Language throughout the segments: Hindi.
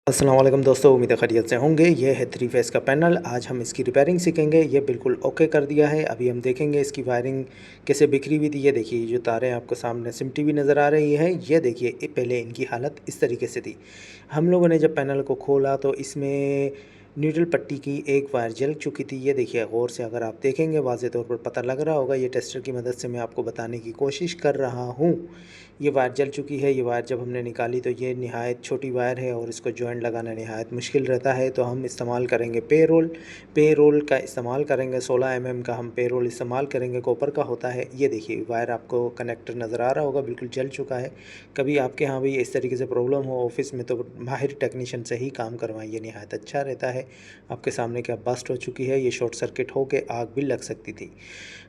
अस्सलाम वालेकुम दोस्तों, उम्मीद है खैरियत से होंगे। ये है थ्री फेस का पैनल। आज हम इसकी रिपेयरिंग सीखेंगे। ये बिल्कुल ओके कर दिया है। अभी हम देखेंगे इसकी वायरिंग कैसे बिखरी हुई थी। ये देखिए, ये जो तारें आपको सामने सिमटी हुई नज़र आ रही है। ये देखिए, पहले इनकी हालत इस तरीके से थी। हम लोगों ने जब पैनल को खोला तो इसमें न्यूट्रल पट्टी की एक वायर जल चुकी थी। ये देखिए, गौर से अगर आप देखेंगे वाज़े तौर पर पता लग रहा होगा। ये टेस्टर की मदद से मैं आपको बताने की कोशिश कर रहा हूँ। ये वायर जल चुकी है। ये वायर जब हमने निकाली तो ये निहायत छोटी वायर है और इसको जॉइंट लगाना निहायत मुश्किल रहता है। तो हम इस्तेमाल करेंगे पे रोल का इस्तेमाल करेंगे। 16 mm का हम पे रोल इस्तेमाल करेंगे, कॉपर का होता है। ये देखिए, वायर आपको कनेक्टर नज़र आ रहा होगा, बिल्कुल जल चुका है। कभी आपके यहाँ भी इस तरीके से प्रॉब्लम हो ऑफिस में तो माहिर टेक्नीशियन से ही काम करवाइए, निहायत अच्छा रहता है। आपके सामने क्या बस्ट हो चुकी है, ये शॉर्ट सर्किट हो के आग भी लग सकती थी।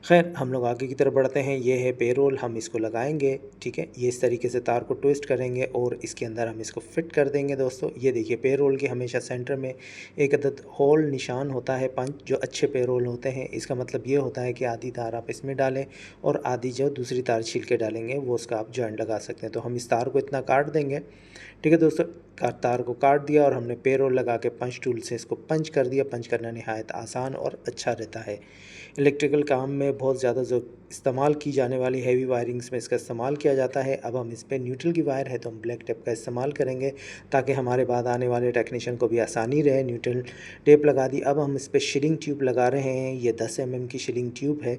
खैर, हम लोग आगे की तरफ बढ़ते हैं। ये है पे रोल, हम इसको लगाएंगे। ठीक है, ये इस तरीके से तार को ट्विस्ट करेंगे और इसके अंदर हम इसको फिट कर देंगे। दोस्तों, ये देखिए, पे रोल के हमेशा सेंटर में एक अदद होल निशान होता है, पंच, जो अच्छे पे रोल होते हैं। इसका मतलब ये होता है कि आधी तार आप इसमें डालें और आधी जो दूसरी तार छील के डालेंगे वो उसका आप जॉइंट लगा सकते हैं। तो हम इस तार को इतना काट देंगे। ठीक है दोस्तों, तार को काट दिया और हमने पे रोल लगा के पंच टूल से इसको पंच कर दिया। पंच करना नहायत आसान और अच्छा रहता है। इलेक्ट्रिकल काम में बहुत ज़्यादा जो इस्तेमाल की जाने वाली हैवी वायरिंग्स में इसका इस्तेमाल किया जाता है। अब हम इस पर न्यूट्रल की वायर है तो हम ब्लैक टेप का इस्तेमाल करेंगे ताकि हमारे बाद आने वाले टेक्नीशियन को भी आसानी रहे। न्यूट्रल टेप लगा दी। अब हम इस पर शिलिंग ट्यूब लगा रहे हैं। ये 10 mm की शिलिंग ट्यूब है।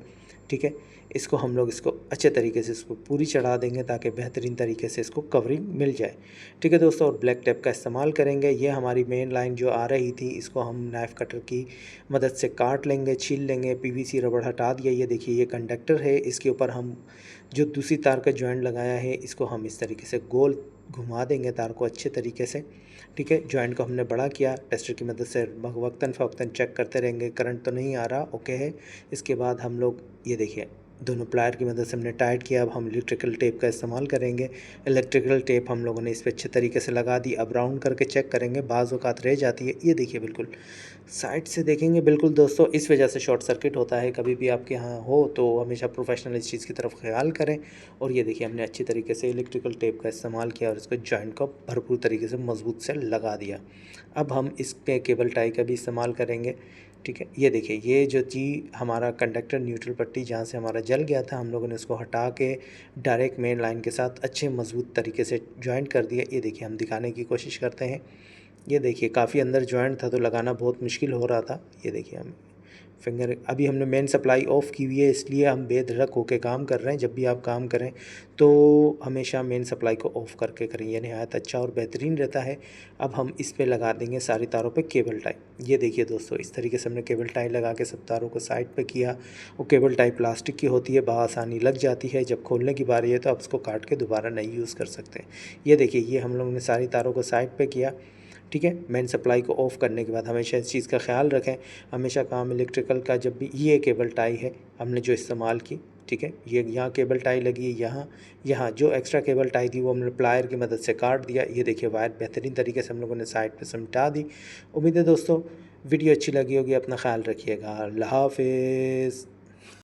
ठीक है, इसको हम लोग इसको अच्छे तरीके से इसको पूरी चढ़ा देंगे ताकि बेहतरीन तरीके से इसको कवरिंग मिल जाए। ठीक है दोस्तों, और ब्लैक टेप का इस्तेमाल करेंगे। ये हमारी मेन लाइन जो आ रही थी, इसको हम नाइफ़ कटर की मदद से काट लेंगे, छील लेंगे। पीवीसी रबड़ हटा दिया। ये देखिए, ये कंडक्टर है, इसके ऊपर हम जो दूसरी तार का जॉइंट लगाया है इसको हम इस तरीके से गोल घुमा देंगे तार को अच्छे तरीके से। ठीक है, जॉइंट को हमने बड़ा किया। टेस्टर की मदद से वक्तन फ़वक्तन चेक करते रहेंगे, करंट तो नहीं आ रहा, ओके है। इसके बाद हम लोग ये देखिए, दोनों प्लायर की मदद से हमने टाइट किया। अब हम इलेक्ट्रिकल टेप का इस्तेमाल करेंगे। इलेक्ट्रिकल टेप हम लोगों ने इस पर अच्छे तरीके से लगा दी। अब राउंड करके चेक करेंगे, बाज़ औक़ात रह जाती है। ये देखिए, बिल्कुल साइड से देखेंगे। बिल्कुल दोस्तों, इस वजह से शॉर्ट सर्किट होता है। कभी भी आपके यहाँ हो तो हमेशा प्रोफेशनल इस चीज़ की तरफ ख्याल करें। और ये देखिए, हमने अच्छी तरीके से इलेक्ट्रिकल टेप का इस्तेमाल किया और इसको जॉइंट को भरपूर तरीके से मज़बूत से लगा दिया। अब हम इस पे केबल टाई का भी इस्तेमाल करेंगे। ठीक है, ये देखिए, ये जो चीज़ हमारा कंडक्टर न्यूट्रल पट्टी जहाँ से हमारा जल गया था, हम लोगों ने उसको हटा के डायरेक्ट मेन लाइन के साथ अच्छे मज़बूत तरीके से जॉइंट कर दिया। ये देखिए, हम दिखाने की कोशिश करते हैं। ये देखिए, काफ़ी अंदर जॉइंट था तो लगाना बहुत मुश्किल हो रहा था। ये देखिए, हम फिंगर अभी हमने मेन सप्लाई ऑफ़ की हुई है, इसलिए हम बेधड़क होकर काम कर रहे हैं। जब भी आप काम करें तो हमेशा मेन सप्लाई को ऑफ़ करके करें, यह नहायत अच्छा और बेहतरीन रहता है। अब हम इस पे लगा देंगे सारी तारों पे केबल टाई। ये देखिए दोस्तों, इस तरीके से हमने केबल टाई लगा के सब तारों को साइड पे किया। वो केबल टाई प्लास्टिक की होती है, बआसानी लग जाती है। जब खोलने की बारी है तो आप उसको काट के दोबारा नहीं यूज़ कर सकते। ये देखिए, ये हम लोगों ने सारी तारों को साइड पे किया। ठीक है, मेन सप्लाई को ऑफ़ करने के बाद हमेशा इस चीज़ का ख्याल रखें। हमेशा काम इलेक्ट्रिकल का जब भी, ये केबल टाई है हमने जो इस्तेमाल की। ठीक है, ये यहाँ केबल टाई लगी है, यहाँ जो एक्स्ट्रा केबल टाई थी वो हमने प्लायर की मदद से काट दिया। ये देखिए, वायर बेहतरीन तरीके से हम लोगों ने साइड पे समटा दी। उम्मीद है दोस्तों वीडियो अच्छी लगी होगी। अपना ख्याल रखिएगा। अल्लाह हाफ़िज़।